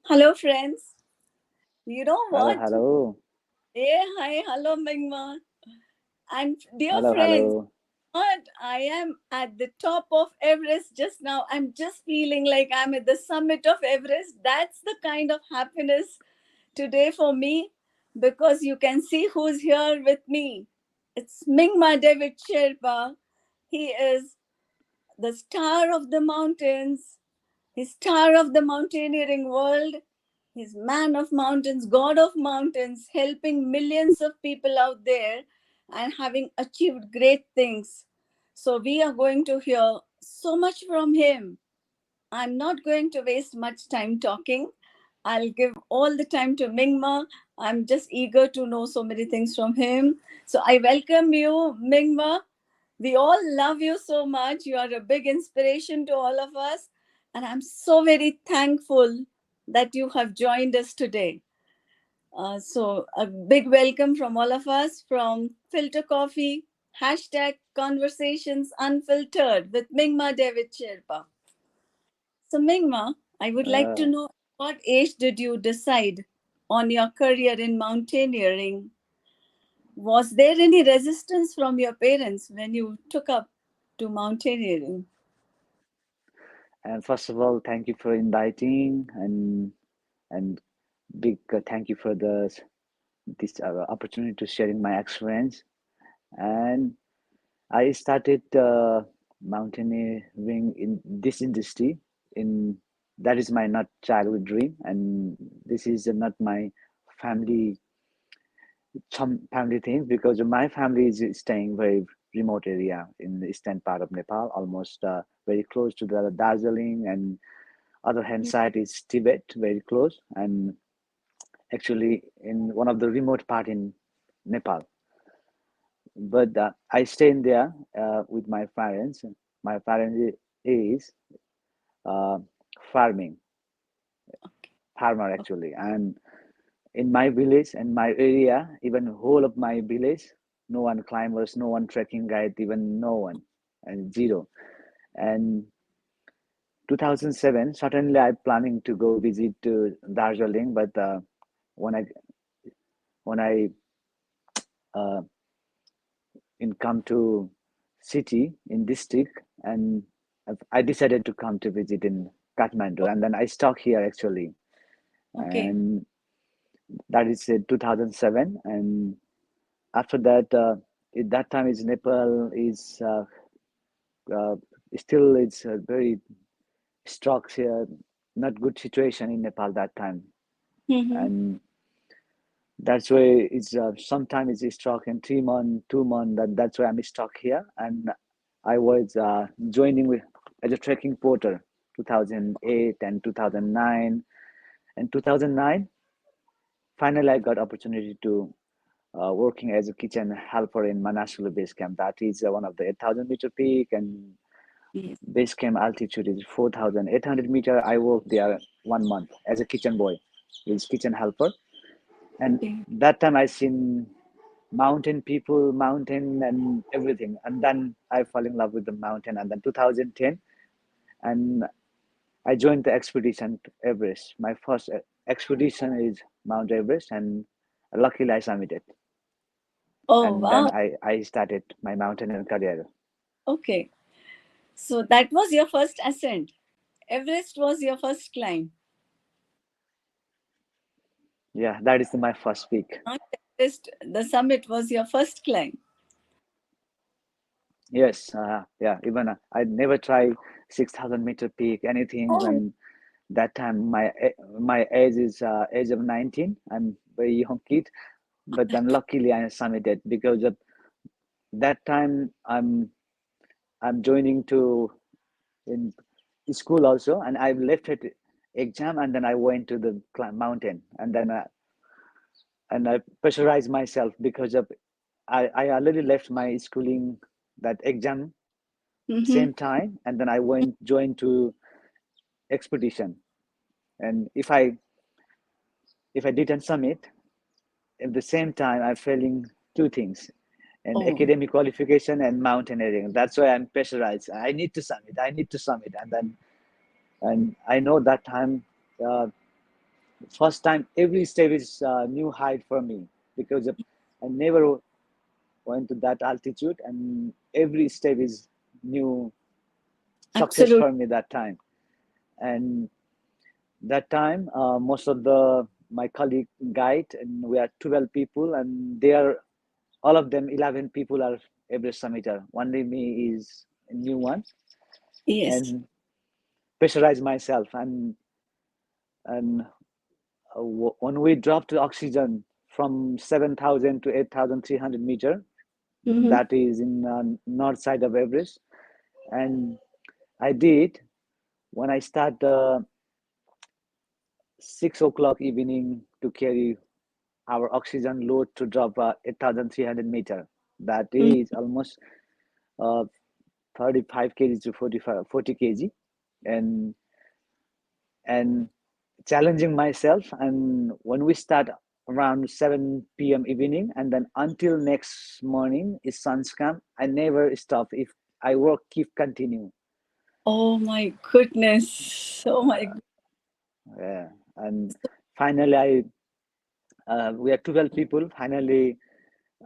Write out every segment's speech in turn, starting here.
Hello, friends. You know Hello, what? hello, Hey, hi, hello, Mingma. And dear hello, friends, hello. what? I am at the top of Everest just now. I'm just feeling like I'm at the summit of Everest. That's the kind of happiness today for me because you can see who's here with me. It's Mingma David Sherpa. He is the star of the mountains. He's star of the mountaineering world. He's man of mountains, god of mountains, helping millions of people out there and having achieved great things. So we are going to hear so much from him. I'm not going to waste much time talking. I'll give all the time to Mingma. I'm just eager to know so many things from him. So I welcome you, Mingma. We all love you so much. You are a big inspiration to all of us. And I'm so very thankful that you have joined us today. So, a big welcome from all of us from Filter Coffee, hashtag Conversations Unfiltered with Mingma David Sherpa. So, Mingma, I would like to Uh, know what age did you decide on your career in mountaineering? Was there any resistance from your parents when you took up to mountaineering? and first of all, thank you for inviting and big thank you for this opportunity to sharing my experience. And I started mountaineering in this industry. In that is my not childhood dream, and this is not my family some family things because my family is staying very remote area in the eastern part of Nepal, almost very close to the Darjeeling, and other hand side is Tibet, very close, and actually in one of the remote part in Nepal. But I stay in there with my parents. My parents is uh, farming, farmer actually, and in my village and my area, even whole of my village, no one climbers, no one trekking guide, even no one, and zero. And 2007, certainly I'm planning to go visit to Darjeeling, but when I when I uh, in come to city in district, and I decided to come to visit in Kathmandu, and then I stuck here actually, Okay. and that is 2007. And after that, at that time is Nepal is uh, still it's a very struck here, not good situation in Nepal that time, Mm-hmm. and that's why it's sometimes it's stuck in 3 month, 2 month. That's why I'm stuck here, and I was joining with as a trekking porter, 2008 and 2009, and 2009. Finally, I got opportunity to working as a kitchen helper in Manasulu base camp. That is one of the 8,000 meter peak, and Yes. base camp altitude is 4,800 meter. I worked there 1 month as a kitchen boy, is kitchen helper, and Okay. that time I seen mountain people, mountain and everything, and then I fall in love with the mountain. And then 2010, and I joined the expedition to Everest. My first expedition is Mount Everest, and luckily I summited. Oh, And then wow. I started my mountaineering career. Okay. So that was your first ascent. Everest was your first climb. Yeah, that is my first peak. Not Everest, the summit was your first climb. Yes, yeah. Even I never try 6,000 meter peak anything. Oh, And that time my age is age of 19. I'm very young kid, but then luckily I summited because of that time I'm joining to in school also, and I left it exam, and then I went to the mountain, and I pressurized myself because of I already left my schooling that exam mm-hmm. same time, and then I went joined to expedition. And if I didn't submit at the same time, I'm failing two things, and Oh, academic qualification and mountaineering. That's why I'm pressurized. I need to submit. I need to submit, and I know that time. Uh, First time, every step is new height for me because I never went to that altitude, and every step is new success Absolutely. for me that time. And that time, most of the my colleague guide, and we are 12 people, and they are all of them 11 people are Everest summiter. Only me is a new one, Yes. and pressurize myself. And when we dropped to oxygen from 7,000 to 8,300 meters, Mm-hmm. that is in north side of Everest, and I did when I start 6 o'clock evening to carry our oxygen load to drop 8,300 meters. That is almost uh, 35 kg to 40 kg, and and challenging myself. And when we start around 7 p.m. evening, and then until next morning is sun's come, I never stop. If I work, keep continue. Oh my goodness. Oh my goodness. Yeah. And finally, we are 12 people. Finally,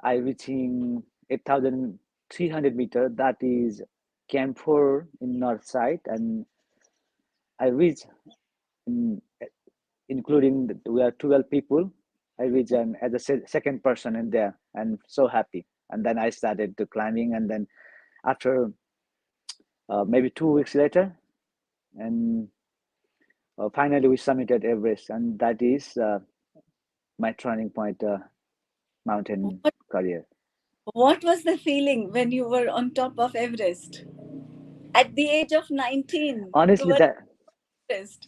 I reaching 8,300 meters. That is Camp 4 in north side, and I reach in, including we are 12 people. I reach as a second person in there, and so happy. And then I started to climbing, and then after maybe 2 weeks later, and finally we summited Everest, and that is my turning point mountain What, career. what was the feeling when you were on top of Everest? At the age of 19, you Honestly, were that Everest.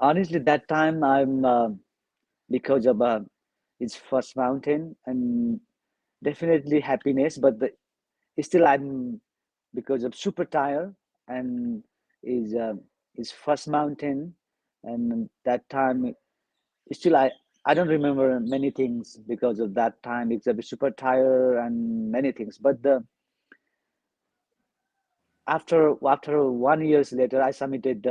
honestly that time I'm because of its first mountain, and definitely happiness, but still I'm because of super tired, and is his first mountain, and that time still I don't remember many things because of that time. It's a super tired and many things, but the after 1 years later I submitted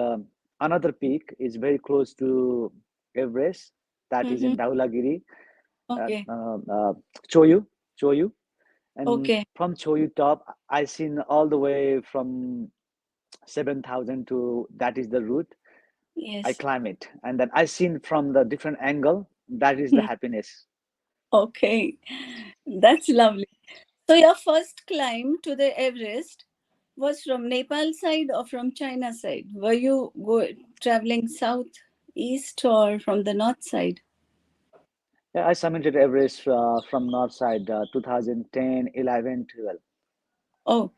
another peak is very close to Everest, that is Mm-hmm. in Dhaulagiri, uh, Okay. uh, uh, Choyu Choyu, and Okay. from Choyu top I seen all the way from 7,000 to that is the route. I Yes. climb it, and then I seen from the different angle. That is the Hmm. happiness. Okay. That's lovely. So your first climb to the Everest was from Nepal side or from China side? Were you traveling south, east, or from the north side? Yeah, I submitted Everest from north side 2010, 11, 12. Oh,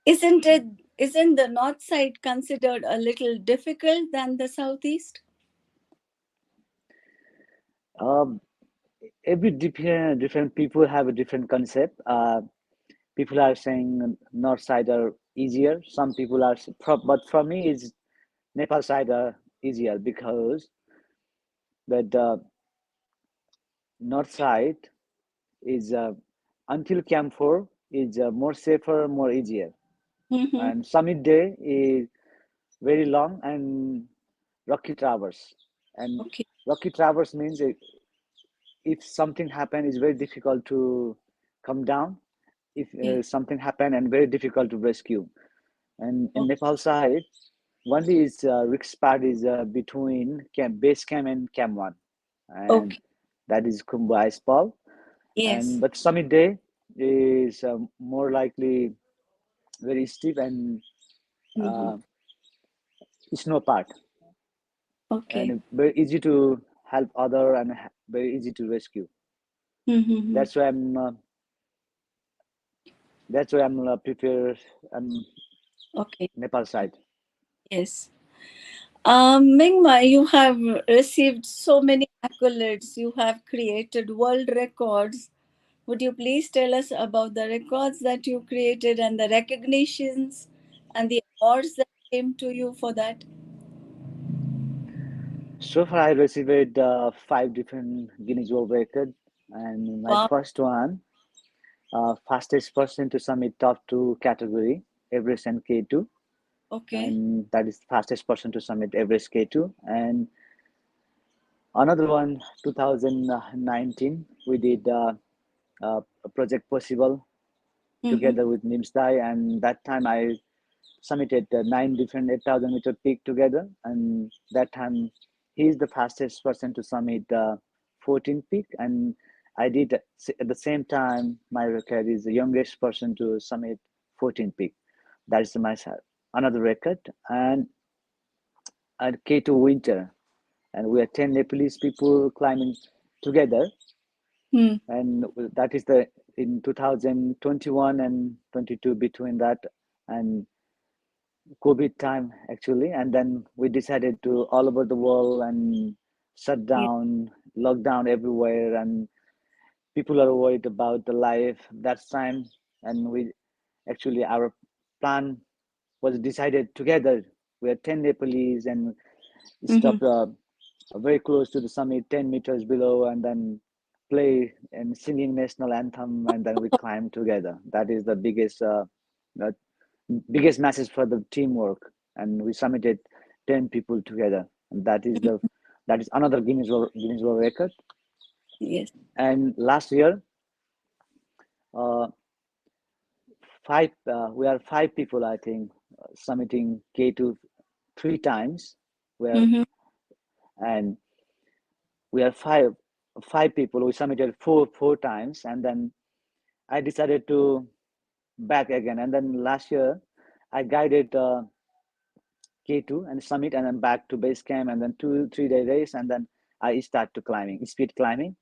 isn't it? Isn't the north side considered a little difficult than the southeast? Um, every different people have a different concept. People are saying north side are easier. Some people are, but for me, it's Nepal side are easier because the north side is until Camp 4 is more safer, more easier. Mm-hmm. And summit day is very long and rocky traverse. And Okay. rocky traverse means if something happen, it's very difficult to come down. If Okay. something happen, and very difficult to rescue. And in Okay. Nepal side, only is risk part is between camp base camp and camp one, and Okay. that is Kumbu Ice Ball. And Yes. but summit day is more likely very steep and Mm-hmm. uh, snow part, Okay. and very easy to help other and very easy to rescue. Mm-hmm. That's why I'm prepared. Okay. Nepal side. Yes. Mingma, you have received so many accolades. You have created world records. Would you please tell us about the records that you created and the recognitions and the awards that came to you for that? So far, I received five different Guinness World Record, and my Wow. first one, fastest person to submit top two category, Everest and K2, Okay. and that is fastest person to submit Everest K2, and Another one, 2019, we did a project possible Mm-hmm. together with Nimsdai, and that time I summited nine different 8,000-meter peak together, and that time he's the fastest person to summit 14 peak, and I did at the same time. My record is the youngest person to summit 14 peak. That is my another record, and at K2 winter, and we are 10 Nepalese people climbing together, Hmm. and that is the in 2021 and 22 between that, and COVID time actually, and then we decided to all over the world and shut Yeah. down, lockdown everywhere, and people are worried about the life that time, and we actually our plan was decided together. We are 10 Nepalese and Mm-hmm. stopped very close to the summit, 10 meters below, and then play and singing national anthem, and then we climb together. That is the uh, biggest message for the teamwork, and we submitted 10 people together, and that is another Guinness World Record. Yes. And last year, uh, five we are five people, I think, submitting K2 three times. Where Mm-hmm. and we are five people. We submitted four times, and then I decided to back again. And then last year, I guided K2 and summit, and then back to base camp, and then 2 3 day race, and then I start to climbing, speed climbing.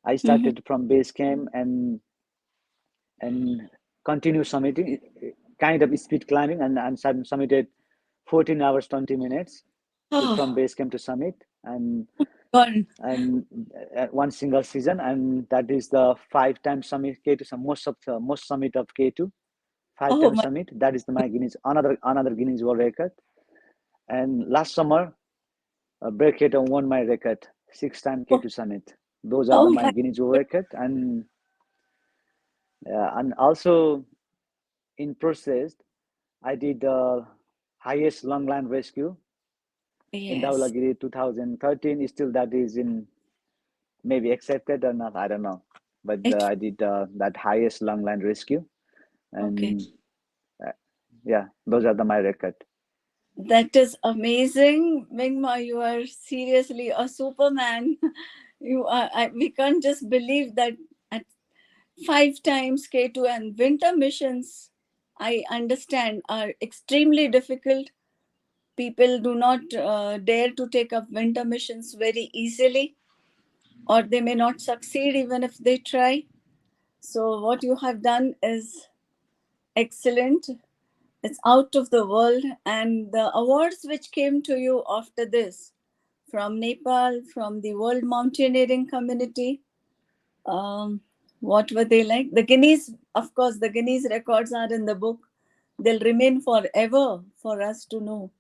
I Mm-hmm. started from base camp and continue summiting, kind of speed climbing, and summited 14 hours 20 minutes from Oh, base camp to summit, God. and one single season, and that is the five times summit K2, some most summit of K2, five Oh times my. summit. That is the my Guinness another Guinness World Record. And last summer, Berkhead won my record, six-time Oh, K2 summit. Those are oh my my. Guinness World Record, and also in process, I did the highest long land rescue in Yes. Dhaulagiri 2013. Still, that is in maybe accepted or not, I don't know. But It. I did that highest long land rescue, Okay. and uh, yeah, those are my record. That is amazing, Mingma. You are seriously a superman. You are. We can't just believe that at five times K2 and winter missions. I understand are extremely difficult. People do not dare to take up winter missions very easily, or they may not succeed even if they try. So, what you have done is excellent. It's out of the world. And the awards which came to you after this from Nepal, from the World Mountaineering Community, um, what were they like? The Guinness, of course, the Guinness records are in the book. They'll remain forever for us to know.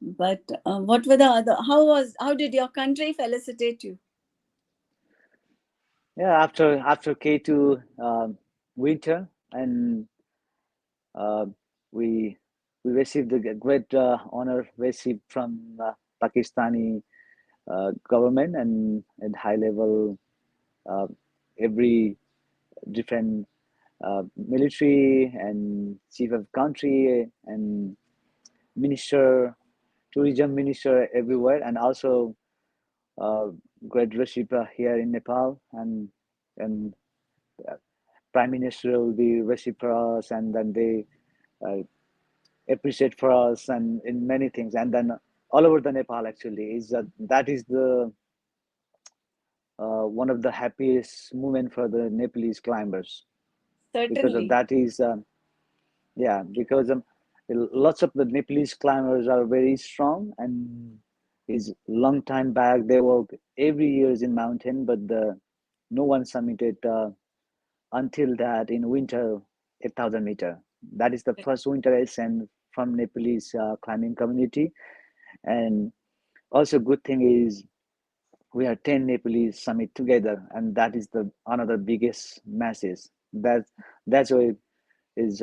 But what were the other? How did your country felicitate you? Yeah, after K2 winter, and uh, we we received a great honor received from Pakistani government, and high level, uh, every different military and chief of country and minister, tourism minister everywhere, and also uh, great receipt here in Nepal, and prime minister will be receipt for us, and then they uh, appreciate for us, and in many things, and then all over the Nepal actually is that is the one of the happiest moment for the Nepalese climbers, because of Certainly. that is yeah, because lots of the Nepalese climbers are very strong, and is long time back they work every years in mountain, but no one submitted until that in winter 8,000 meter. That is the first winter ascent from Nepalese climbing community. And also good thing is we are 10 Nepalese summit together, and that is the another biggest message. That's why it is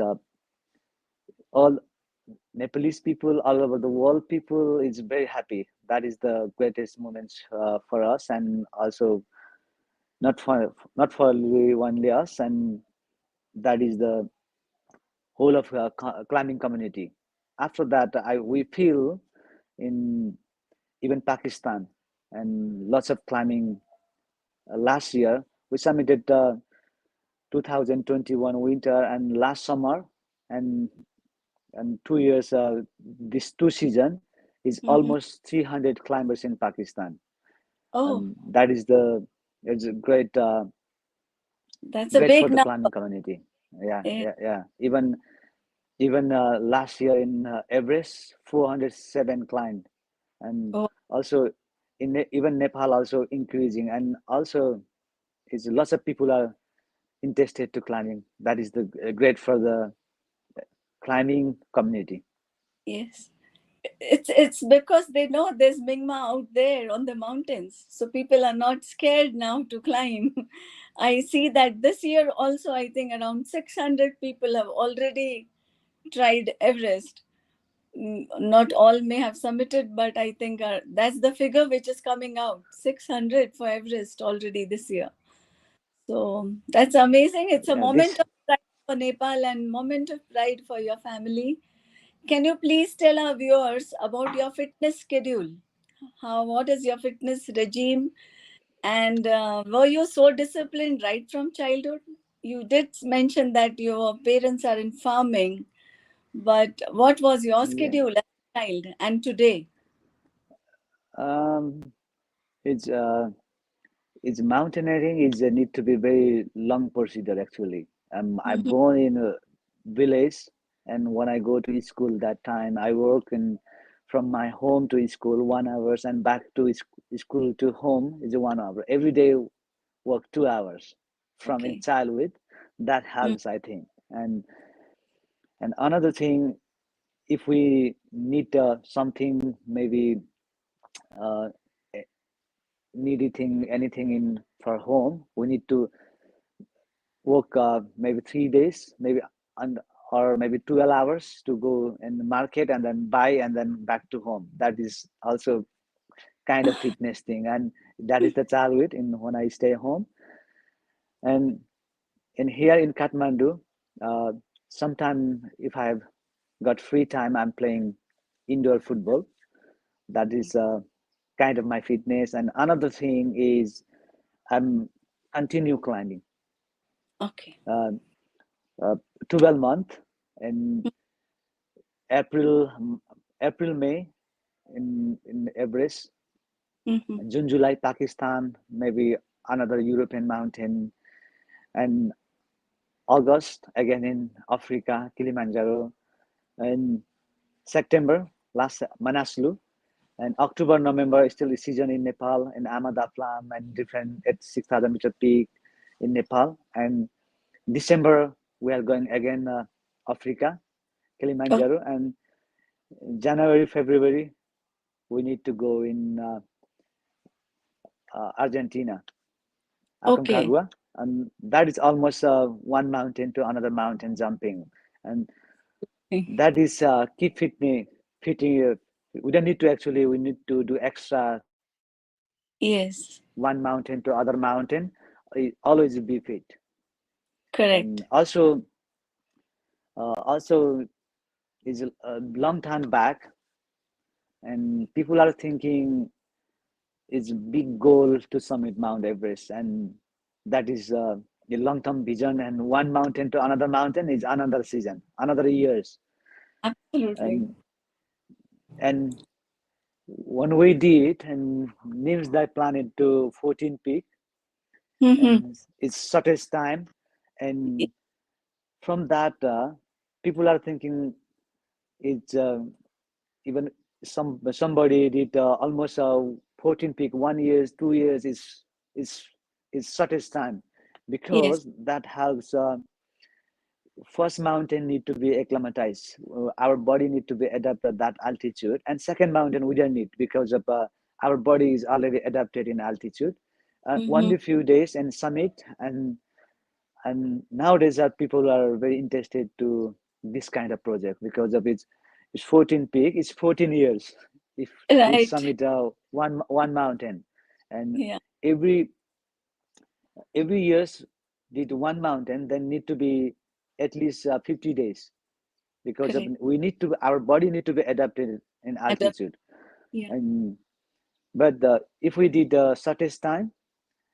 all Nepalese people all over the world, people is very happy. That is the greatest moments for us, and also not for only us, and that is the whole of climbing community. After that, I we feel in even Pakistan and lots of climbing. Last year we submitted 2021 winter and last summer, and 2 years, this 2 season is Mm-hmm. almost 300 climbers in Pakistan, Oh, and that is the it's a great that's a great for big the number. climbing community. Yeah, Eh, yeah, yeah. Even last year in Everest, 407 climbed, and oh, also even Nepal also increasing, and also it's lots of people are interested to climbing. That is the great for the climbing community. yes. It's because they know there's Mingma out there on the mountains, so people are not scared now to climb. I see that this year also. I think around 600 people have already tried Everest. Not all may have submitted, but I think that's the figure which is coming out: 600 for Everest already this year. So that's amazing. It's a Yeah, moment this of pride for Nepal and moment of pride for your family. Can you please tell our viewers about your fitness schedule? What is your fitness regime? And were you so disciplined right from childhood? You did mention that your parents are in farming, but what was your yeah. schedule as a child and today? Um, it's mountaineering is need to be very long procedure actually. I Mhm. born in a village, and when I go to school that time, I work in from my home to school 1 hours, and back to school to home is 1 hour. Every day work 2 hours from in Okay. childhood. That Mm. helps, I think. And another thing, if we need something maybe uh, need anything in for home, we need to work maybe 3 days, maybe and or maybe 12 hours to go in the market and then buy and then back to home. That is also kind of fitness thing, and that is the childhood in when I stay home. And in here in Kathmandu, uh, sometime if I have got free time, I'm playing indoor football. That is kind of my fitness. And another thing is I'm continue climbing. Okay. Uh, 12 month in April, May in Everest, Mm-hmm. June, July, Pakistan, maybe another European mountain, and August again in Africa, Kilimanjaro, and September, last Manaslu, and October, November still the season in Nepal in Amadaplam and different at 6,000-meter peak in Nepal, and December we are going again Africa, Oh, Kilimanjaro, and January, February we need to go in Argentina, okay. Aconcagua, and that is almost one mountain to another mountain jumping, and that is keep fitting. We don't need to actually. We need to do extra Yes, one mountain to other mountain. Always be fit, and correct. also is a long time back, and people are thinking it's a big goal to summit Mount Everest, and that is a long-term vision. And one mountain to another mountain is another season, another years, Absolutely. and and when we did, and names that planet to 14 peak, Mm-hmm. and it's shortest time, and from that, people are thinking it's even somebody did almost 14 peak 1 years 2 years is is shortest time Yes, because that helps first mountain need to be acclimatized. Our body need to be adapted that altitude, and second mountain we don't need because of our body is already adapted in altitude. mm-hmm. Only few days and summit, and nowadays people are very interested to this kind of project because of its it's 14 peak. It's 14 years if we Right. summit one mountain, and Yeah. every every years did one mountain, then need to be at least 50 days because of Correct. we need to our body need to be adapted in Adapt. altitude. Yeah. And but if we did shortest time,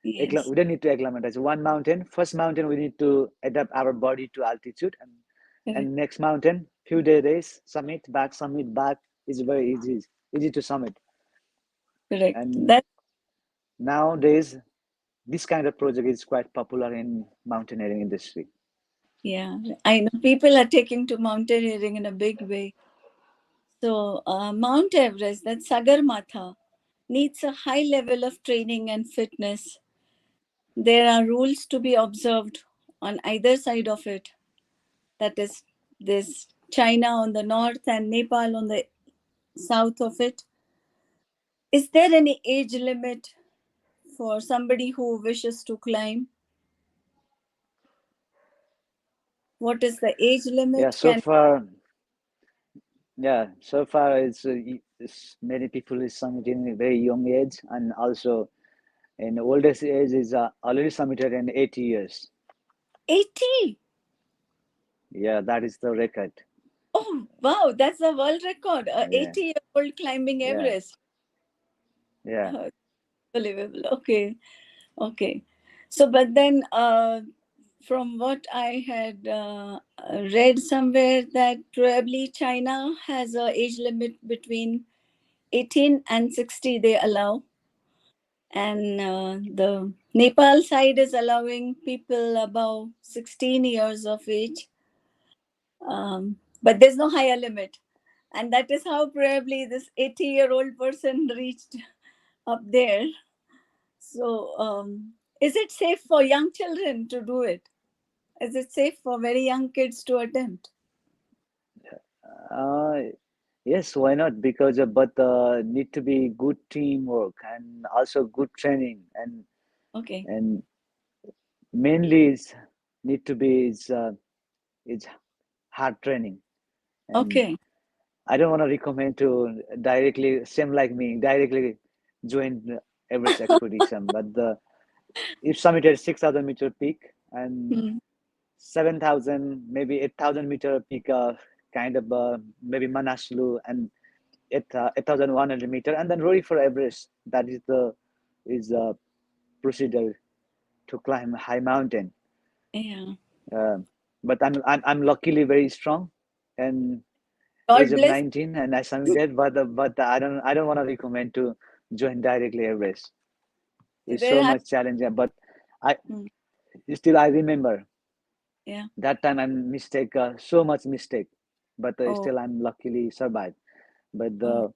Yes. we don't need to acclimatize one mountain. First mountain we need to adapt our body to altitude, Correct. and next mountain few days summit back is very easy to summit. Correct. And That. nowadays this kind of project is quite popular in mountaineering industry. Yeah. I know people are taking to mountaineering in a big way. So Mount Everest, that Sagarmatha, needs a high level of training and fitness. There are rules to be observed on either side of it. That is, there's China on the north and Nepal on the south of it. Is there any age limit for somebody who wishes to climb? What is the age Yeah, limit? so Can far, yeah, so far it's many people is summiting in a very young age, and also in the oldest age is already submitted in 80 years. 80? Yeah, that is the record. Oh, wow, that's a world record. A Yeah, 80-year-old climbing yeah, Everest. yeah, Uh, Unbelievable. Okay, okay. So, but then, from what I had read somewhere, that probably China has a age limit between 18 and 60 they allow, and the Nepal side is allowing people above 16 years of age, but there's no higher limit. And that is how probably this 80-year-old person reached up there. So, is it safe for young children to do it? Is it safe for very young kids to attempt? uh, yes, why not? Because but need to be good teamwork and also good training, Okay. and mainly is need to be is hard training. And Okay. I don't want to recommend to directly, same like me, directly join the Everest expedition. But if summited 6,000 meter peak and Hmm. 7,000, maybe 8,000 meter peak, kind of maybe Manaslu, and 8,100 meter, and then ready for Everest. That is the is procedure to climb a high mountain. Yeah. Um but I'm luckily very strong, and age God of bless. 19, and I submitted, but I don't want to recommend to join directly Everest. It's There so have. much challenging. But I Hmm. still I remember Yeah. that time I mistake so much mistake, but Oh. still I'm luckily survived. But Oh.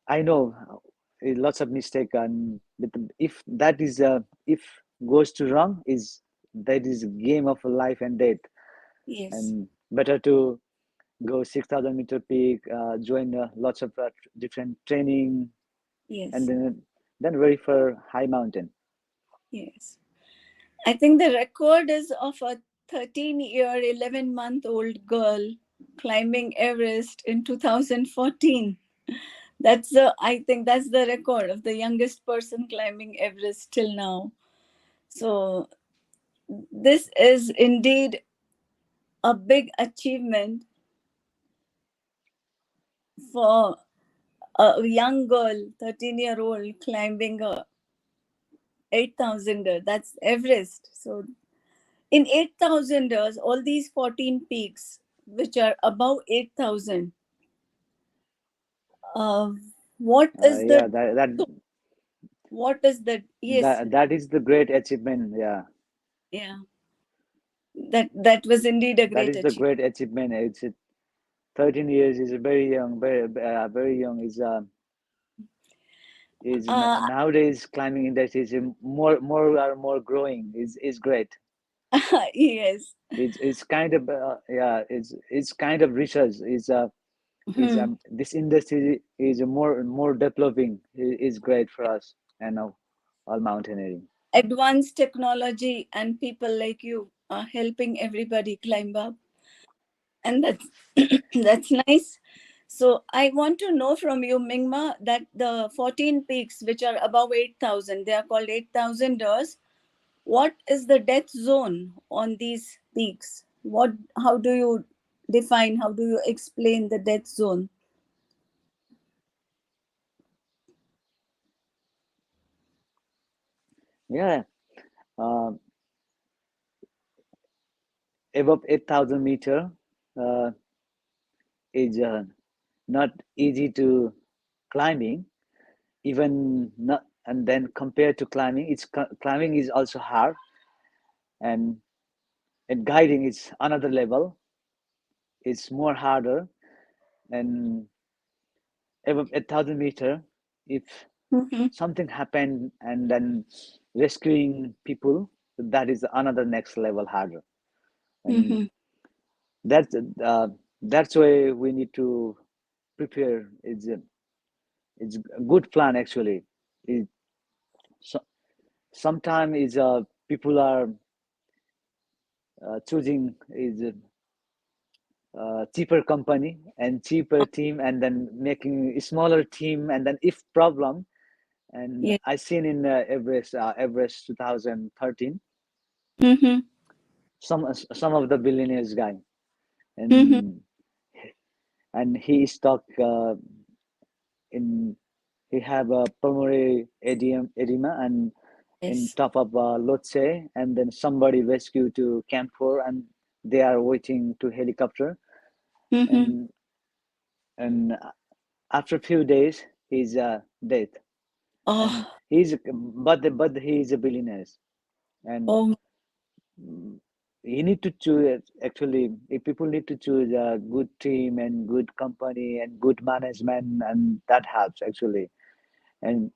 I know lots of mistake, and if that is if goes to wrong, is that is game of life and death, Yes. and better to go 6,000 meter peak, join lots of different training, and Yes. then ready for high mountain. Yes. I think the record is of a 13-year, 11-month-old girl climbing Everest in 2014. That's the, I think that's the record of the youngest person climbing Everest till now. So this is indeed a big achievement for a young girl, 13-year-old climbing a 8,000er. That's Everest. So in 8,000ers, all these 14 peaks, which are above 8,000, uh, what is Yeah, the, that what is the, yes, that is the great achievement. Yeah, yeah, that was indeed a that great is the achievement. great achievement. 13 years is very young, very young. Is Uh, nowadays climbing industry is more growing. Is great. yes. It's kind of yeah. It's kind of research. Is Hmm. this industry is more developing. Is great for us and all mountaineering. Advanced technology and people like you are helping everybody climb up, and that's that's nice. So I want to know from you, Mingma, that the 14 peaks which are above 8,000, they are called 8,000ers. What is the death zone on these peaks? What? How do you define? How do you explain the death zone? Yeah, uh, above 8,000 meter uh, is not easy to climbing, even not, and then compared to climbing, climbing is also hard, and guiding is another level. It's more harder, and above 8,000 meter, if Mm-hmm. something happened and then rescuing people, that is another next level harder, and Mm-hmm. that's uh, that's why we need to prepare. It's a good plan actually. It, so, sometimes is people are choosing is cheaper company and cheaper team, and then making a smaller team, and then if problem, and Yes. I seen in Everest 2013, Mm-hmm. some of the billionaires guy, Mm-hmm. and he is stuck in he have a pulmonary edema, and in Yes. top of Lhotse, and then somebody rescue to Camp 4, and they are waiting to helicopter, Mm-hmm. and and after a few days he's dead, and Oh. but he is a billionaire, and Oh. mm, you need to choose actually. If people need to choose a good team and good company and good management, and that helps actually, and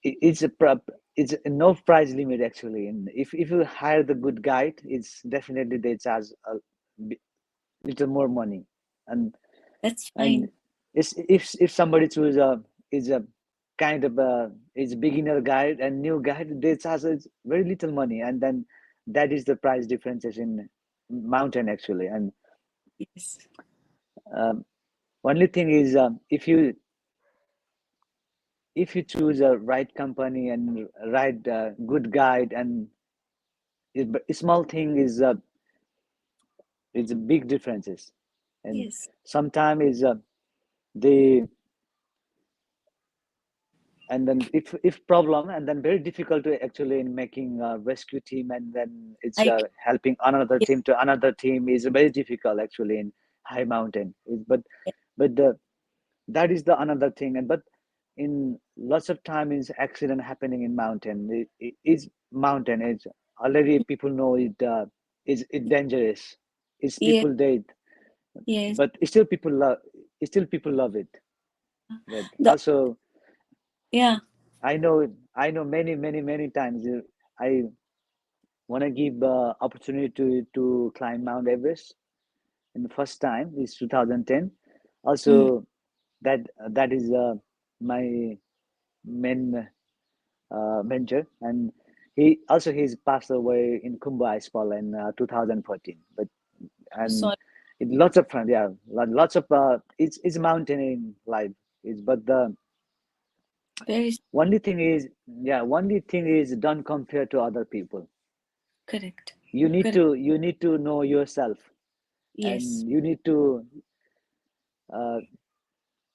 it's it's no price limit actually, and if you hire the good guide, it's definitely they charge a little more money, and That's and fine. it's, if somebody choose a is a kind of a is beginner guide and new guide, they charge us very little money, and then that is the price differences in mountain actually, and Yes. um, only thing is if you choose a right company and right good guide, and small thing is a big differences, and Yes. sometimes is they, and then if problem, and then very difficult to actually in making a rescue team, and then it's I. helping another Yes. team to another team is very difficult actually in high mountain. But that is the another thing, and but in lots of time is accident happening in mountain. It is mountain, it's already people know it is it dangerous, it's Yes. people dead, Yes. but still people love it. But The. also Yeah. I know many times I want to give opportunity to climb Mount Everest. And the first time is 2010. Mm. Also, that is my main mentor, and he's passed away in Kumba Ice Fall in 2014. But and Sorry. lots of fun, yeah, lots of it's mountaineering life. Is but the Very only thing is don't compare to other people. correct. Correct. You need to know yourself, Yes. and you need to uh,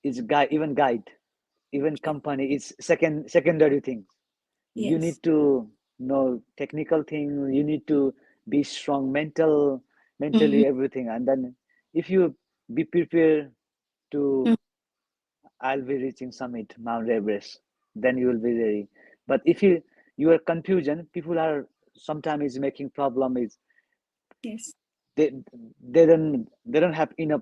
it's guide, even company, it's secondary thing. You Yes. need to know technical thing, you need to be strong Mm-hmm. mentally everything, and then if you be prepared to I'll be reaching summit Mount Everest, then you will be ready. But if you are confusion, people are sometimes is making problem is Yes. they they don't have enough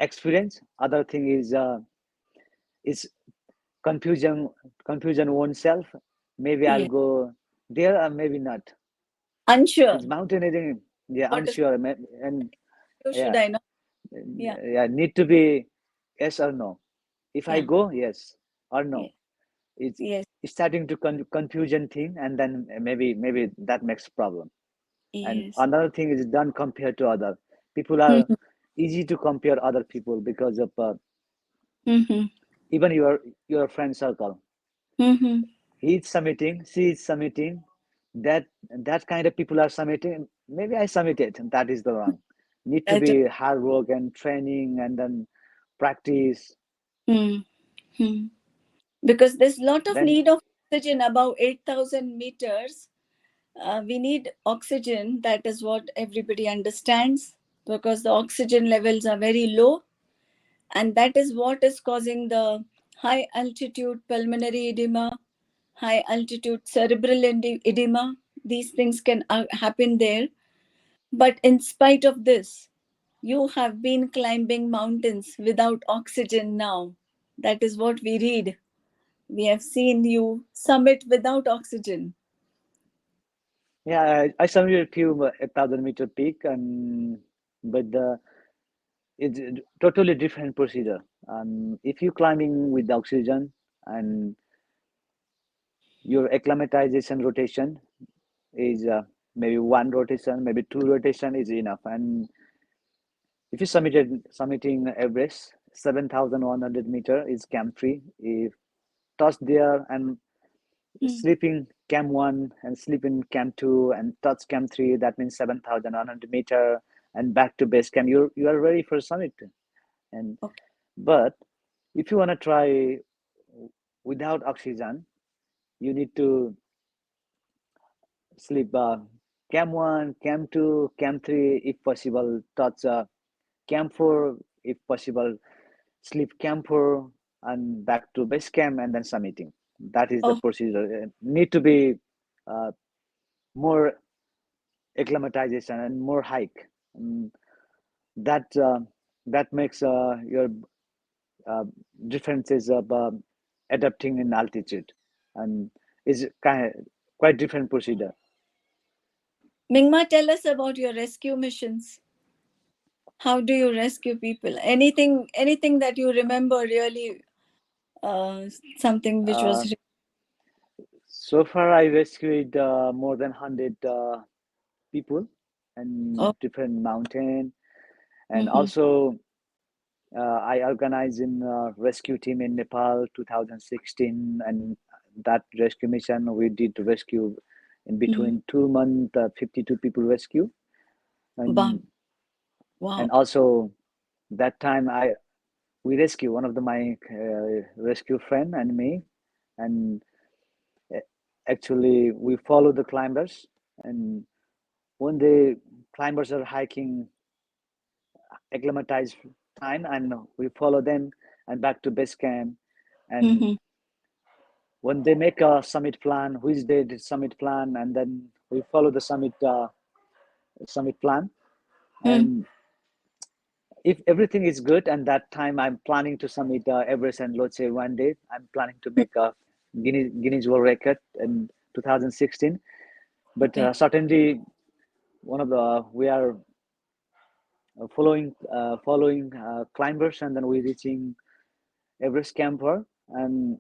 experience. Other thing is confusion confusion oneself. Maybe I'll Yes. go there or maybe not. Unsure. It's mountaineering, yeah, What is unsure, and should yeah, I know? Yeah. yeah, need to be yes or no. If I Yeah. go, yes or Yes. no. It's Yes. starting to confusion thing, and then maybe that makes problem. And Yes. another thing is done compared to other People are easy to compare other people because of Mhm. even your friend circle. Mhm. He's submitting, she is submitting. That kind of people are submitting. Maybe I submitted, and that is the wrong. Need to That. be hard work and training and then practice. Mm. Mm. Because there's lot of Then need of oxygen above 8,000 meters. We need oxygen. That is what everybody understands, because the oxygen levels are very low, and that is what is causing the high altitude pulmonary edema, high altitude cerebral edema. These things can happen there. But in spite of this, you have been climbing mountains without oxygen now. That is what we read. We have seen you summit without oxygen. yeah, I submitted a few 1,000 meter peak, and but it's a totally different procedure. If you climbing with oxygen and your acclimatization rotation is maybe one rotation, maybe two rotation is enough. And if you submitting Everest, 7,100 meter is camp free. If touch there and Hmm. sleeping camp one and sleep in camp two and touch camp three, that means 7,100 meter and back to base camp. You are ready for summit. And Okay. but if you want to try without oxygen, you need to sleep camp one, camp two, camp three, if possible. Touch camp four, if possible. Sleep camp four and back to base camp and then summiting. That is the Oh, procedure. Need to be uh, more acclimatization and more hike. Mm, that that makes your uh, differences of adapting in altitude, and is kind of quite different procedure. Mingma, tell us about your rescue missions. How do you rescue people? Anything that you remember really, uh, something which Uh, was. so far, I rescued more than 100 people and Oh. different mountain, and Mm-hmm. also I organized in rescue team in Nepal 2016, and that rescue mission we did rescue in Mm-hmm. between 2 months, 52 people rescue, Wow. and Wow. also that time I we rescue one of my rescue friend and me, and uh, actually we follow the climbers, and when the climbers are hiking acclimatized time, and we follow them and back to base camp. And Mm-hmm. when they make a summit plan, which they did summit plan, and then we follow the summit plan. Mm-hmm. And if everything is good, and that time I'm planning to summit Everest and Lhotse one day, I'm planning to make a Guinness World Record in 2016. But Okay. certainly, one of the we are following climbers, and then we reaching Everest camper, and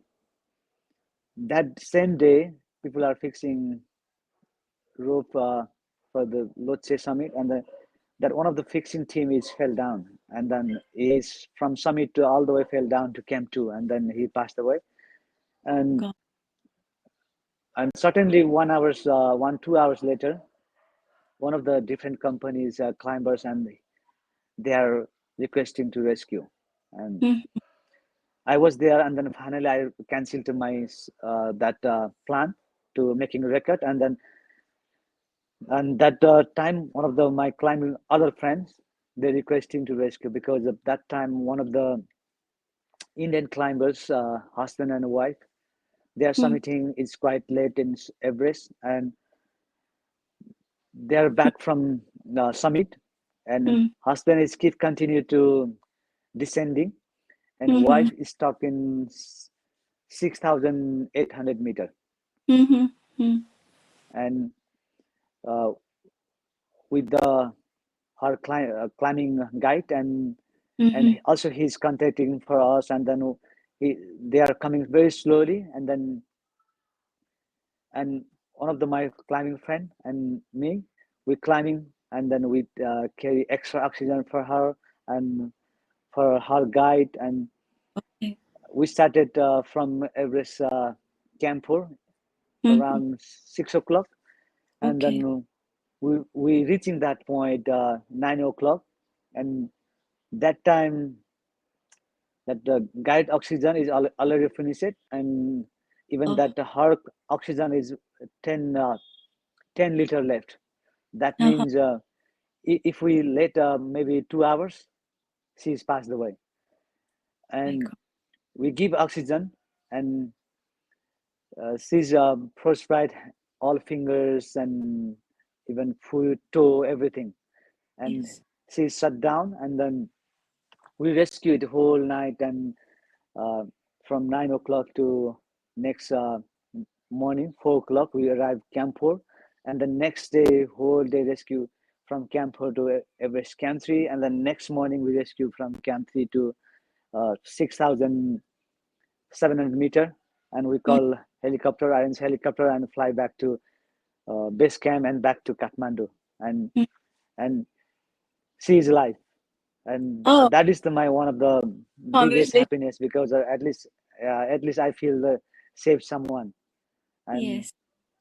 that same day people are fixing rope for the Lhotse summit, and that one of the fixing team is fell down, and then is from summit to all the way fell down to camp two, and then he passed away. and God. and certainly 2 hours later, one of the different companies climbers, and they are requesting to rescue. And Mm-hmm. I was there, and then finally I canceled my that plan to making a record. And that time, one of my climbing other friends, they requesting to rescue, because at that time one of the Indian climbers, husband and wife, they are summiting. It's quite late in Everest, and they are back from summit, and Mm-hmm. husband is keep continue to descending, and Mm-hmm. wife is stuck in 6,800 meter, Mm-hmm. and uh, with the her climbing guide, and Mm-hmm. also he's contacting for us, and then they are coming very slowly, and one of my climbing friend and me, we climbing. and then we carry extra oxygen for her and for her guide. And Okay. we started from Everest Camp 4 Mhm. around 6 o'clock, and Okay. then we reaching that point 9 o'clock, and that time that the guide oxygen is already finished, and even Oh. that her oxygen is 10 10 liter left. That Uh-huh. means if we let maybe 2 hours, she's passed away. My And God. we give oxygen, and she's frostbite all fingers and even foot, toe, everything. And Yes. she's shut down, and then we rescue it whole night, and uh, from 9 o'clock to next morning 4 o'clock we arrive Camp 4, and the next day whole day rescue from Camp 4 to Everest Camp 3, and then next morning we rescue from Camp 3 to 6,700 meter, and we Mm. call helicopter, arrange helicopter, and fly back to base camp and back to Kathmandu, and Mm. and she is alive, and Oh, that is my one of the biggest congratulations. happiness, because at least I feel save someone. And Yes.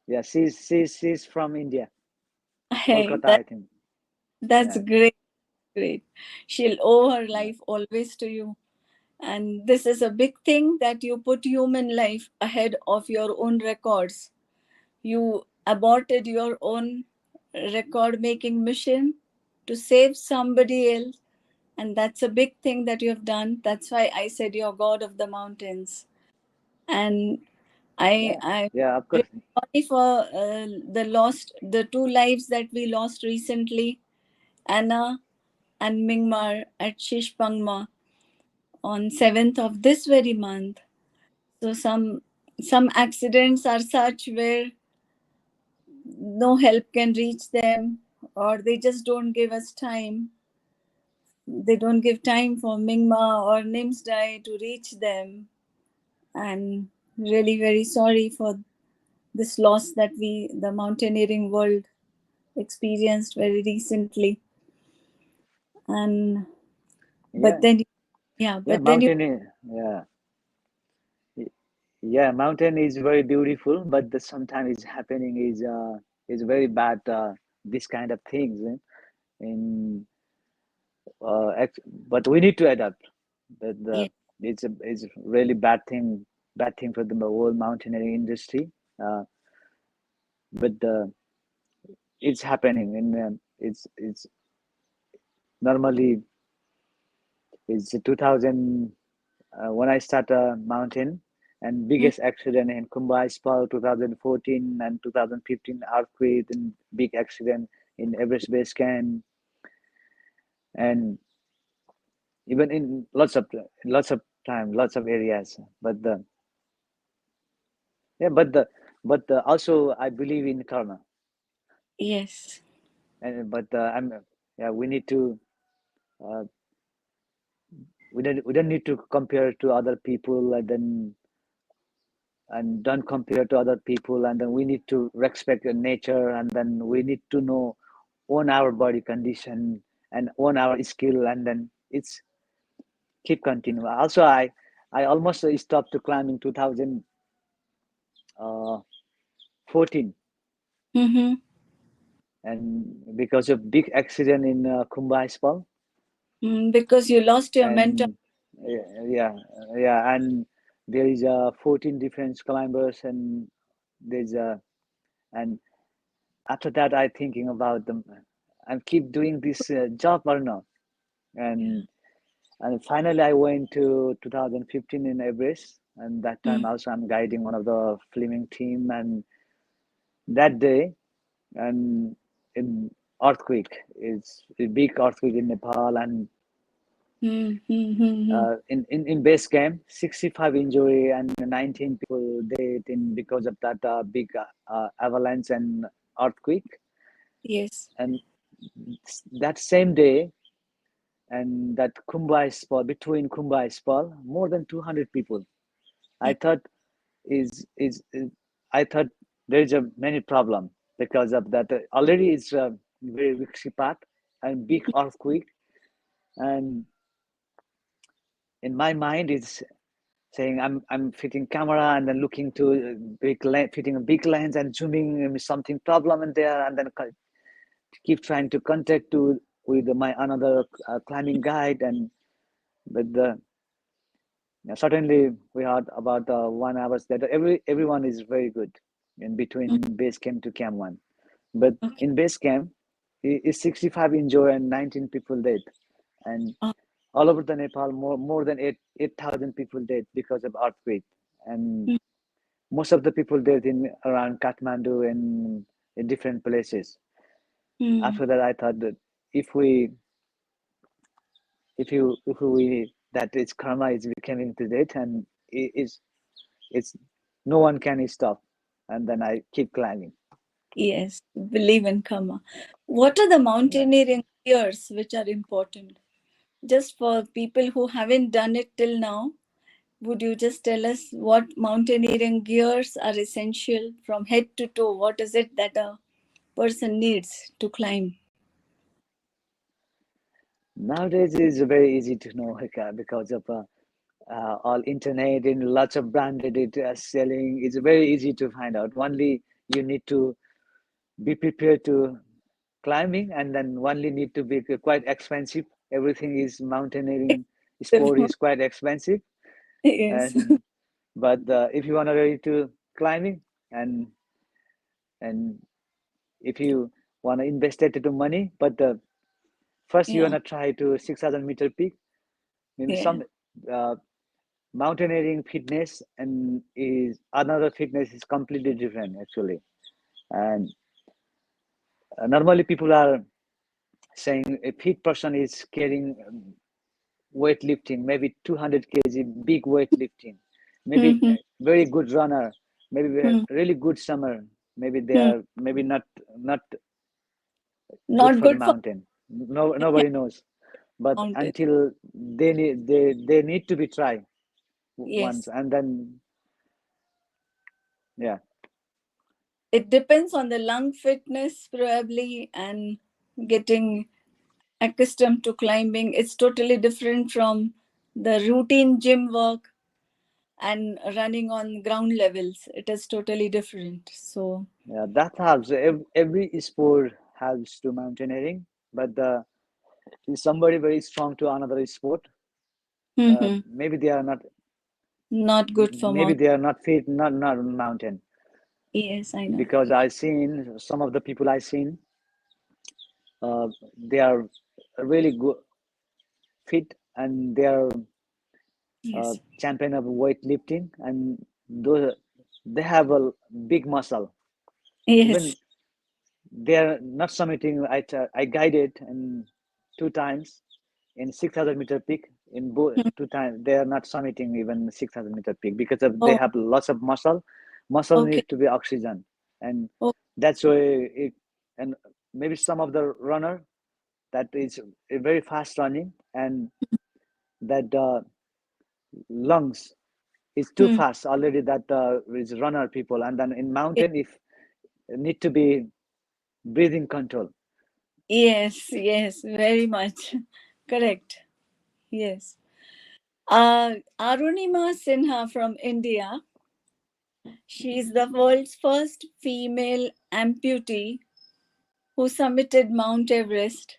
yeah, she's from India, Hey, Kolkata, I think. that's Yeah, great. Great. She'll owe her yeah, life always to you. And this is a big thing that you put human life ahead of your own records. You aborted your own record making mission to save somebody else. And that's a big thing that you have done. That's why I said you're God of the mountains. And yeah, I'm yeah. Of course. really sorry for the two lives that we lost recently, Anna and Mingmar at Shishpangma on 7th of this very month. So some accidents are such where no help can reach them, or they just don't give us time. They don't give time for Mingma or Nimsdai to reach them. And really very sorry for this loss that the mountaineering world, experienced very recently. And but Yeah, then yeah, yeah. but then you Yeah, yeah. Mountain is very beautiful, but sometimes it's happening is very bad. This kind of things, in but we need to adapt. But yeah, it's a really bad thing for the whole mountaineering industry. Uh, but it's happening, and it's normally it's 2000 when I start a mountain, and mm, biggest accident in Kumbai Spal 2014 and 2015 earthquake, and big accident in Everest Base Camp, and even in lots of time, lots of areas. But the yeah, but also I believe in karma, yes, and but I'm yeah we need to uh, we don't need to compare to other people, and don't compare to other people, and then we need to respect the nature, and then we need to know own our body condition and own our skill, and then it's keep continue. Also, I almost stopped to climbing 2014, mm-hmm. and because of big accident in Kumbai Spal, Because you lost your mentor. and yeah, yeah, and there is 14 different climbers, and there's and after that I thinking about them and keep doing this job or not. Yeah. And finally I went to 2015 in Everest, and that time Mm, also I'm guiding one of the filming team, and that day, and in earthquake, it's a big earthquake in Nepal, and mm, mm, mm, mm. in base camp 65 injury and 19 people dead in because of that big avalanche and earthquake. Yes. And that same day, and that Kumbai spot, between Kumbai spot, more than 200 people. I Mm, thought is I thought there is a many problem because of that. Already it's very risky path and big earthquake. And in my mind, it's saying I'm fitting camera and then looking to fitting a big lens and zooming something problem in there, and then keep trying to contact to with my another climbing guide. And but the yeah, certainly we heard about 1 hour that everyone is very good in between base camp to camp one, but Okay. in base camp is 65 injured and 19 people dead, and Oh, all over the Nepal more than 8,000 people dead because of earthquake, and mm, most of the people dead in around Kathmandu and in different places. mm, After that, I thought that if we if we that it's karma is becoming to date and is it's no one can stop, and then I keep climbing. yes, believe in karma. What are the Yeah. mountaineering gears which are important? Just for people who haven't done it till now, would you just tell us what mountaineering gears are essential from head to toe? What is it that a person needs to climb? Nowadays it's very easy to know, like, because of all internet and lots of branded it selling. It's very easy to find out. Only you need to be prepared to climbing, and then only need to be quite expensive. Everything is mountaineering sport is quite expensive, Yes. and but if you want to ready to climbing, and and if you want to invest it into money, but first you want Yeah. to try to 6,000 meter peak. Maybe Yeah. some uh, mountaineering fitness and is another fitness is completely different actually. And normally people are saying a fit person is carrying weightlifting, maybe 200 kg, big weightlifting, maybe Mm-hmm. very good runner, maybe a Mm-hmm. really good swimmer, maybe they are maybe not good Not for the good for mountain. No, yeah, nobody knows. But mountain. until they need to be tried once, Yes. and then yeah, It depends on the lung fitness probably and getting accustomed to climbing. It's totally different from the routine gym work and running on ground levels. It is totally different. So yeah, that helps. Every sport helps to mountaineering, but if somebody very strong to another sport, mhm, maybe they are not. not good for Maybe mountain. they are not fit, not on mountain, Yes, I know. because I seen some of the people I seen. They are really good, fit, and they are Yes. champion of weightlifting, and those they have a big muscle. Yes. Even they are not summiting. I guided and 2 times in 6,000 meter peak in both Hmm. 2 times they are not summiting even 6,000 meter peak because of they Oh, have lots of muscle. Muscle okay. need to be oxygen, and Oh, that's why it. And maybe some of the runner that is very fast running, and that lungs is too hmm. fast already, that is runner people, and then in Ye- mountain if need to be breathing control. Yes, yes, very much. Correct. Yes. Arunima Sinha from India. She is the world's first female amputee who summited Mount Everest.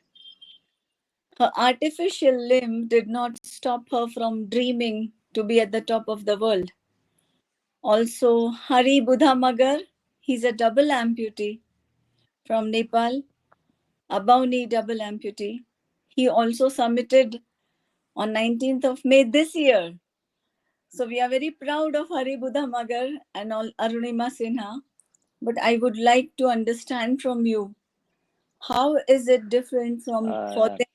Her artificial limb did not stop her from dreaming to be at the top of the world. Also, Hari Budhamagar, he's a double amputee from Nepal, a Bauni double amputee. He also summited on 19th of May this year. So we are very proud of Hari Budhamagar and all Arunima Sinha. But I would like to understand from you, how is it different from for Uh, them?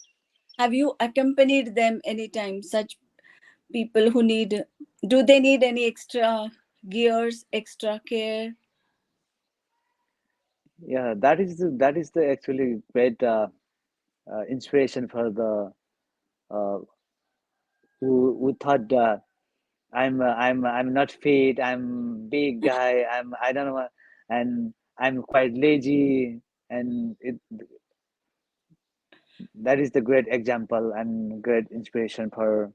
Have you accompanied them anytime? Such people who need, do they need any extra gears, extra care? yeah, that is the actually great inspiration for the uh, who thought I'm not fit, I'm big guy, I don't know, and I'm quite lazy, and that is the great example and great inspiration for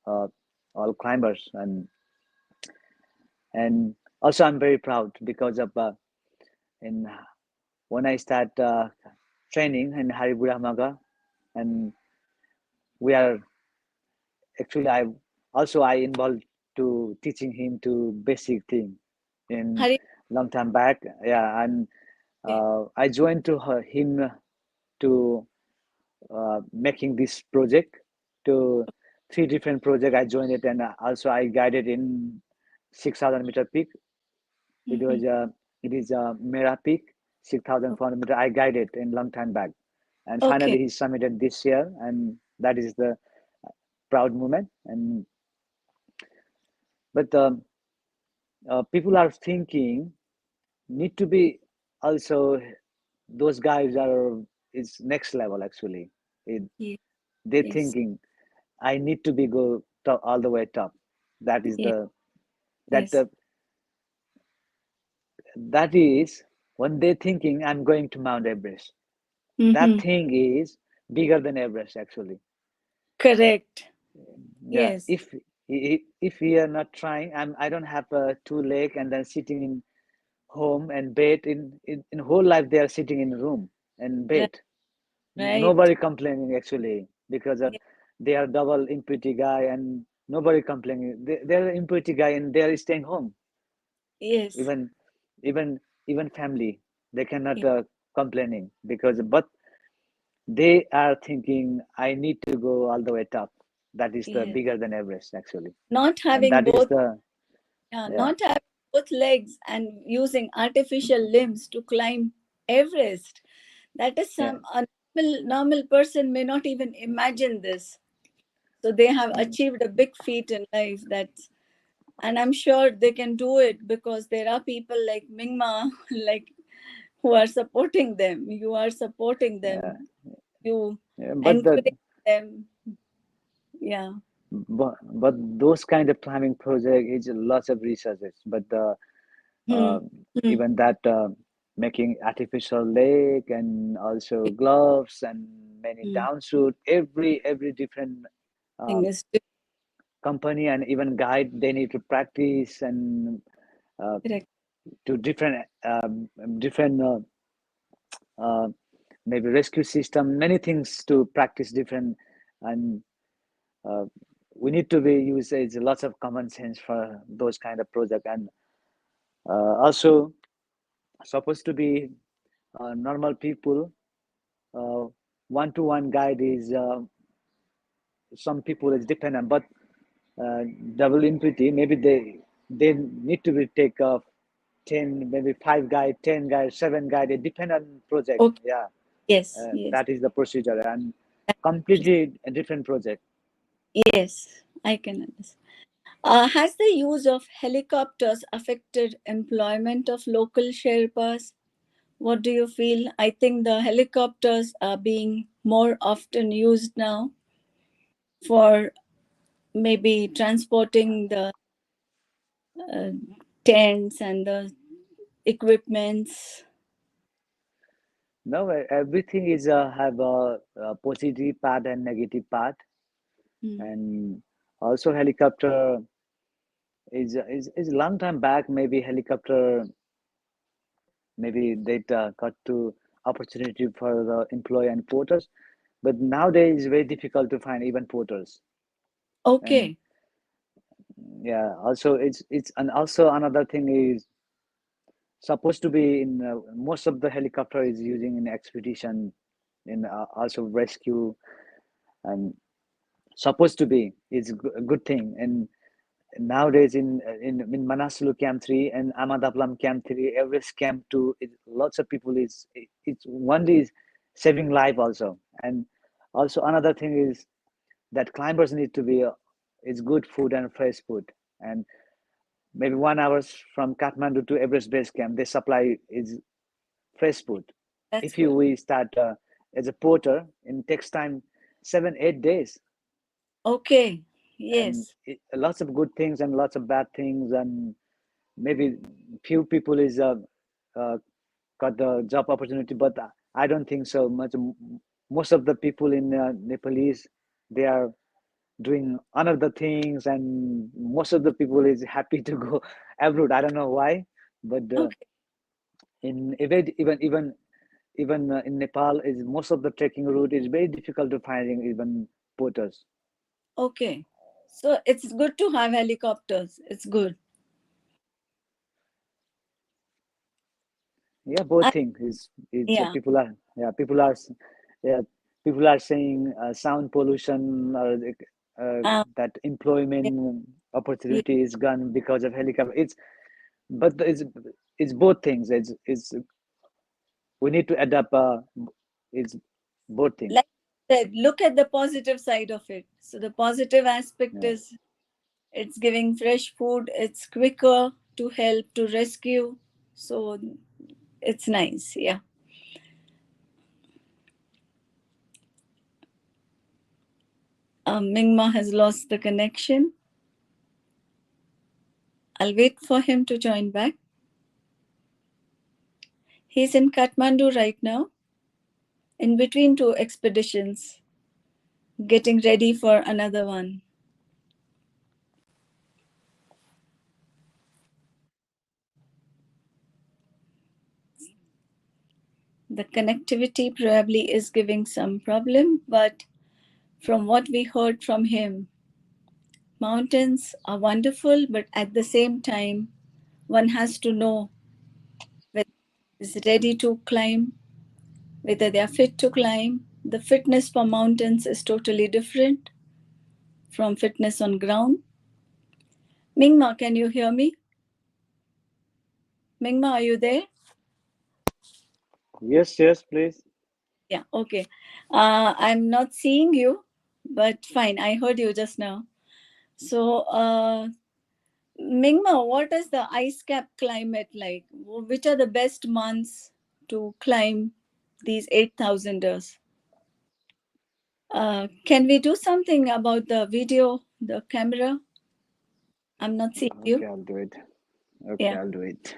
uh, all climbers. And also I'm very proud because of in when I start training in Hariburamaga, and we are actually I involved to teaching him to basic thing in Hari. long time back. Yeah, and Okay. I joined to him to making this project to three different project. I joined it, and also I guided in 6,000 meter peak. It Mm-hmm. was it is Mera peak 6,400 meter. I guided in long time back, and finally Okay. he submitted this year, and that is the proud moment. And but people are thinking need to be also those guys are is next level actually. It, Yes. they Yes. thinking I need to be go top, all the way top. That is Yes. the that Yes. that is when they thinking I'm going to Mount Everest. That Mm-hmm. thing is bigger than Everest actually. Correct. Yeah, Yes. if we are not trying, I don't have a two leg and then sitting in home and bed in whole life they are sitting in room and Right. bed. Right. Nobody complaining actually because they are double impurity guy and nobody complaining. They're impurity guy and they are staying home. Yes. Even even even family they cannot Yes. complaining because but they are thinking I need to go all the way top. That is the Yes. bigger than Everest actually, Not and having that is both, the yeah not having both legs and using artificial limbs to climb Everest. That is yeah. some a normal person may not even imagine this. So they have Mm. achieved a big feat in life. That's, and I'm sure they can do it because there are people like Mingma, like, who are supporting them. You are supporting Yeah, them. You yeah, but the encourage them. Yeah. but those kind of climbing project is lots of researches, but Hmm. uh, Hmm. even that making artificial lake and also gloves and many Hmm. downsuit, every different uh, Thing is company and even guide they need to practice and uh, correct. to different uh, maybe rescue system, many things to practice different, and uh, we need to be use lots of common sense for those kind of project. And also supposed to be normal people, uh, one-to-one guide is some people is dependent, but uh, double entity maybe they need to be take 10 maybe 5 guide 10 guide 7 guide, it depend on project. Okay. Yeah, Yes. Yes. that is the procedure and That is- completely a different project. Yes. I can understand. Has the use of helicopters affected employment of local Sherpas? What do you feel? I think the helicopters are being more often used now for maybe transporting the uh, tents and the equipments. No, everything is have a positive part and negative part, Mm. and also helicopter is a long time back. Maybe helicopter, maybe they got to opportunity for the employee and porters, but nowadays it's very difficult to find even porters. And Okay. yeah, also it's and also another thing is supposed to be in most of the helicopter is using in expedition, in also rescue, and supposed to be it's a good thing. And nowadays in Manaslu Camp 3 and Amadaplam Camp 3, Everest Camp 2, lots of people is it's one is saving life also. And also another thing is that climbers need to be it's good food and fresh food. And maybe 1 hour from Kathmandu to Everest Base Camp, they supply is fresh food. That's If you good. we start as a porter, it takes time 7 8 days, Okay. and Yes. lots of good things and lots of bad things, and maybe few people is uh, got the job opportunity, but I don't think so much. most of the people in Nepalese, they are doing another things, and most of the people is happy to go abroad. I don't know why, but Okay. in even in Nepal, is most of the trekking route is very difficult to finding even porters. Okay. So it's good to have helicopters. It's good. Yeah, both I, things is yeah. people are, yeah, yeah, people are saying sound pollution, or Um, that yeah. employment Yeah. opportunity is gone because of helicopter. But it's both things. It's we need to adapt. It's both things. Like I said, look at the positive side of it. So the positive aspect Yeah. is it's giving fresh food, it's quicker to help to rescue. So it's nice. Yeah. Mingma has lost the connection. I'll wait for him to join back. He's in Kathmandu right now, in between two expeditions, getting ready for another one. The connectivity probably is giving some problem, but from what we heard from him, mountains are wonderful, but at the same time, one has to know whether is ready to climb, whether they are fit to climb. The fitness for mountains is totally different from fitness on ground. Mingma, can you hear me? Mingma, are you there? Yes, yes, please. Yeah, okay. I'm not seeing you, but fine. I heard you just now. So, Mingma, what is the ice cap climate like? Which are the best months to climb these 8,000ers? Can we do something about the video, the camera? I'm not seeing Okay, you. I'll do it. Okay, Yeah. I'll do it.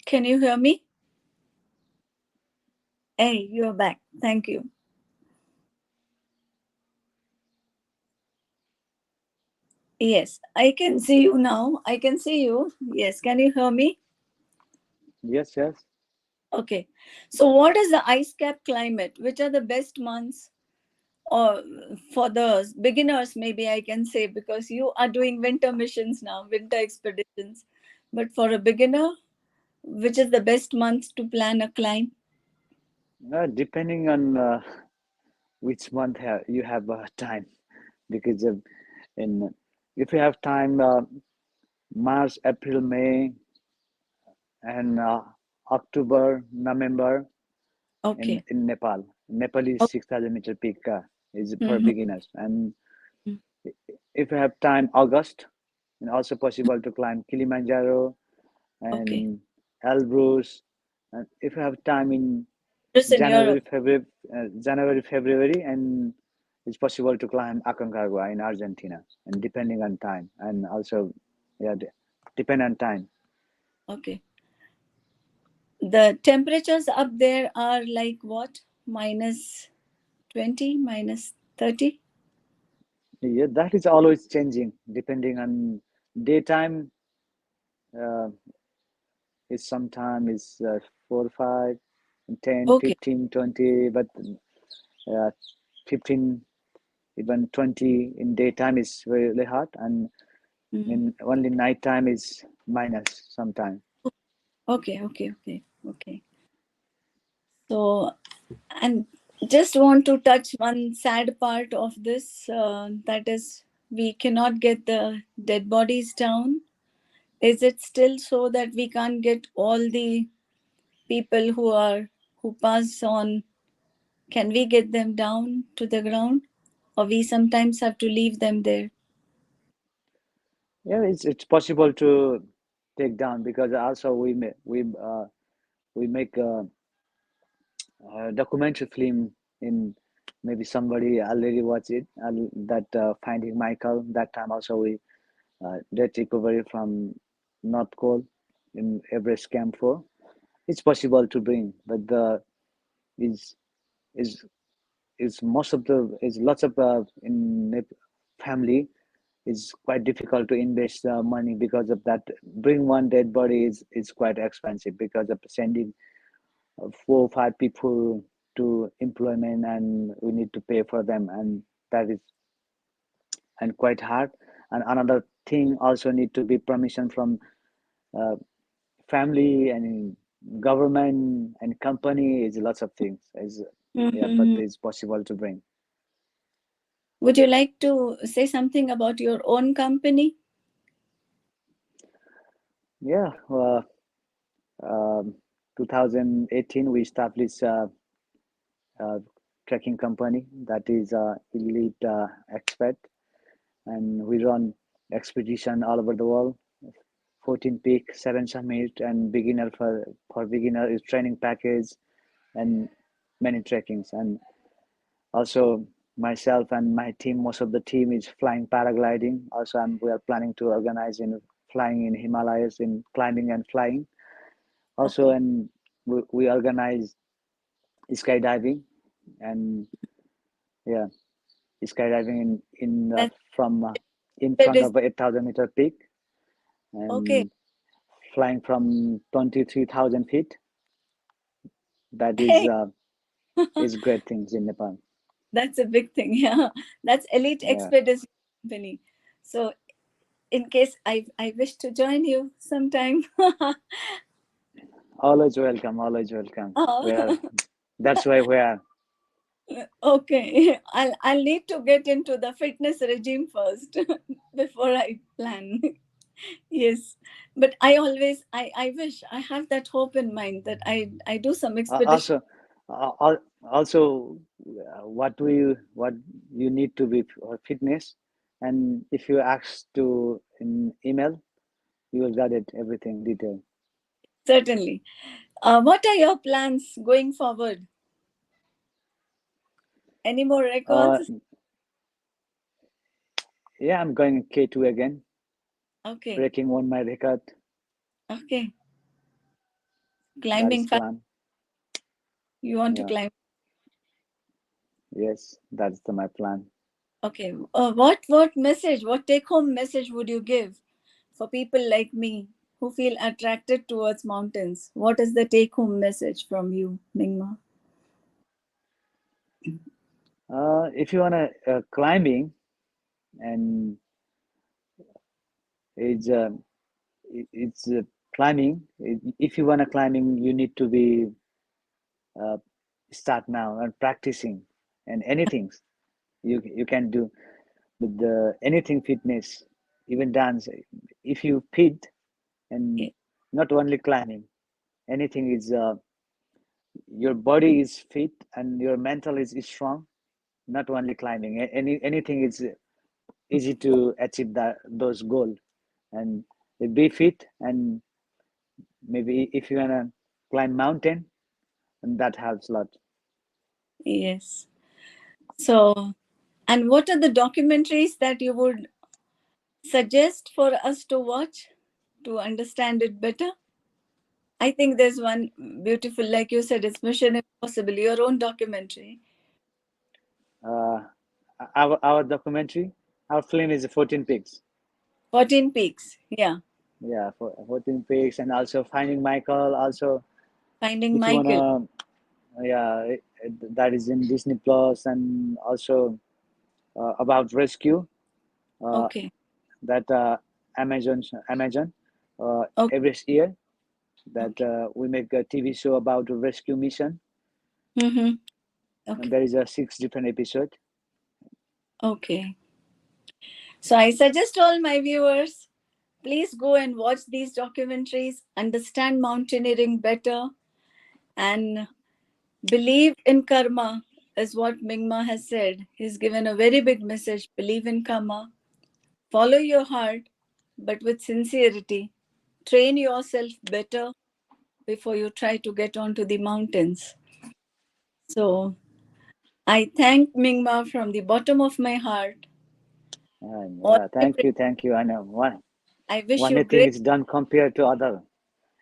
Can you hear me? Hey, you're back. Thank you. Yes, I can see you now. I can see you. Yes, can you hear me? Yes, yes. Okay. So, what is the ice cap climate? Which are the best months? Or for the beginners, maybe I can say, because you are doing winter missions now, winter expeditions. But for a beginner, which is the best month to plan a climb? Depending on which month you have time, because in if you have time, March, April, May, and October, November, Okay. in Nepal. Nepal is Okay. 6,000-meter peak, is for Mhm. beginners. And if you have time, August, and also possible to climb Kilimanjaro Okay. and Elbrus. And if you have time in Just in January, Europe. February, February, and it's possible to climb Aconcagua in Argentina, and depending on time, and also, yeah, depend on time. Okay. The temperatures up there are like what? Minus 20, minus 30? Yeah, that is always changing depending on daytime. Uh, is sometime is 4, 5, 10, Okay. 15, 20, but 15, even 20 in daytime is really hot, and Mm. in only nighttime is minus sometime. Okay. Okay. Okay. Okay. So, and just want to touch one sad part of this, that is, we cannot get the dead bodies down. Is it still so that we can't get all the people who pass on, can we get them down to the ground? Or we sometimes have to leave them there? Yeah, it's possible to take down because also we make a documentary film in maybe somebody already watched it that Finding Michael. That time also we dead recovery from North Cole in Everest Camp 4. It's possible to bring, but the is is is most of the is lots of family is quite difficult to invest money because of that. Bring one dead body is quite expensive because of sending 4 or 5 people to employment, and we need to pay for them, and that is and quite hard. And another thing also need to be permission from uh, family and government and company. Is lots of things. Is Yeah, but Mhm. it's possible to bring. Would you like to say something about your own company? Yeah, 2018 we established a trekking company that is elite expert, and we run expedition all over the world. 14 peak, 7 summit, and beginner for beginner is training package, and many trekkings. And also myself and my team, most of the team is flying paragliding. Also, we are planning to organize in flying in Himalayas in climbing and flying. Also, Okay. and we organize skydiving, and yeah, skydiving in That's from in that front is of a 8,000-meter peak, okay. and flying from 23,000 feet. That Hey, is great things in Nepal. that's a big thing. Yeah, that's Elite Yeah, Expedition Company. So, in case I wish to join you sometime. always welcome, always welcome. We are Oh, That's why we are. okay. I'll need to get into the fitness regime first before I plan. Yes, but I always I wish I have that hope in mind that I do some expedition. Also, also, what you need to be for fitness, and if you ask to in email, you will get it everything detailed. Certainly. What are your plans going forward? Any more Uh, records? yeah, I'm going K2 again, Okay. breaking one my record. Okay. That Climbing is fast. plan. You want to Yeah, climb. yes, that's my plan. Okay. What message, what take home message would you give for people like me who feel attracted towards mountains? What is the take home message from you, Mingma? If you wanna climbing, and it's it's climbing. If you wanna climbing, you need to be uh, start now and practicing, and anything you can do with the anything fitness, even dance. If you fit, and not only climbing, anything is your body is fit and your mental is strong. Not only climbing, anything is easy to achieve that those goals, and be fit, and maybe if you wanna climb mountain, and that helps a lot. Yes. So, and what are the documentaries that you would suggest for us to watch to understand it better? I think there's one beautiful, like you said, it's Mission Impossible, your own documentary. uh, our documentary, our film is 14 pigs. 14 Peaks. Yeah. Yeah, for 14 pigs, and also Finding Michael. Also, Finding if you Michael. wanna, yeah, that is in Disney Plus, and also about rescue. Uh, Okay. that Amazon Okay. every year that Okay. we make a TV show about a rescue mission, Mm-hmm. and Okay. there is a 6 different episode. Okay. So I suggest all my viewers, please go and watch these documentaries, understand mountaineering better, and Believe in karma is what Mingma has said. He's given a very big message. Believe in karma. Follow your heart, but with sincerity. Train yourself better before you try to get onto the mountains. So I thank Mingma from the bottom of my heart. And All yeah, my praise. thank you. I know I wish one you thing great. is done compared to other,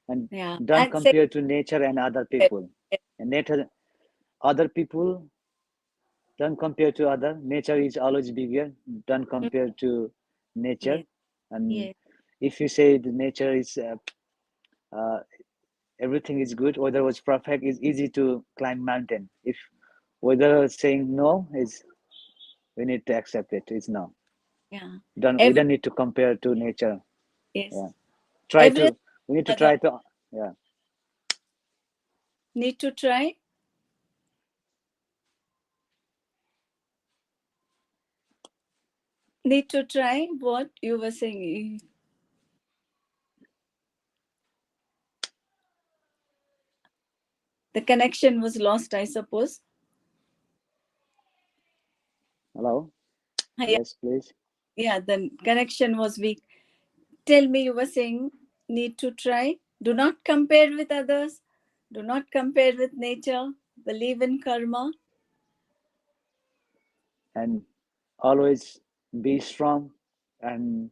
and Yeah. done And say compared to nature and other people. And nature, other people done compared to other. Nature is always bigger. Done compared to nature, yes, and yes, if you say the nature is uh, everything is good, weather was perfect, it's easy to climb mountain. If weather is saying no, is we need to accept it. It's no. yeah. We Every don't need to compare to nature. yes. Yeah. Try Everest to we need to other try to yeah. need to try. Need to try what you were saying. The connection was lost, I suppose. Hello? Yeah, Yes, please. yeah, the connection was weak. Tell me, you were saying need to try. Do not compare with others. Do not compare with nature. Believe in karma. And always be strong and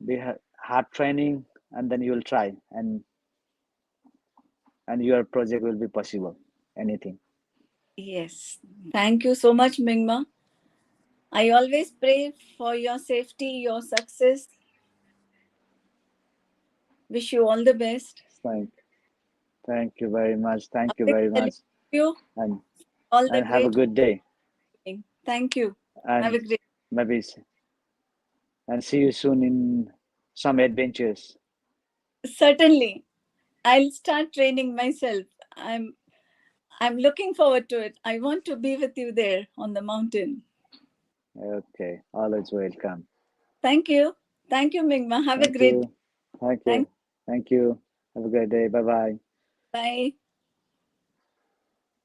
be hard training, and then you will try, and your project will be possible. Anything. Yes. Thank you so much, Mingma. I always pray for your safety, your success. Wish you all the best. Thank thank you very much. A Thank you big very hello much. to you. And All the have a great good day. working. Thank you. Have And a great. maybe and see you soon in some adventures. Certainly, I'll start training myself. I'm looking forward to it. I want to be with you there on the mountain. Okay, always welcome. Thank you. Thank you, Mingma. Have a Thank great day. you. Thank Thank you. Thank you. Have a great day. Bye bye. Bye.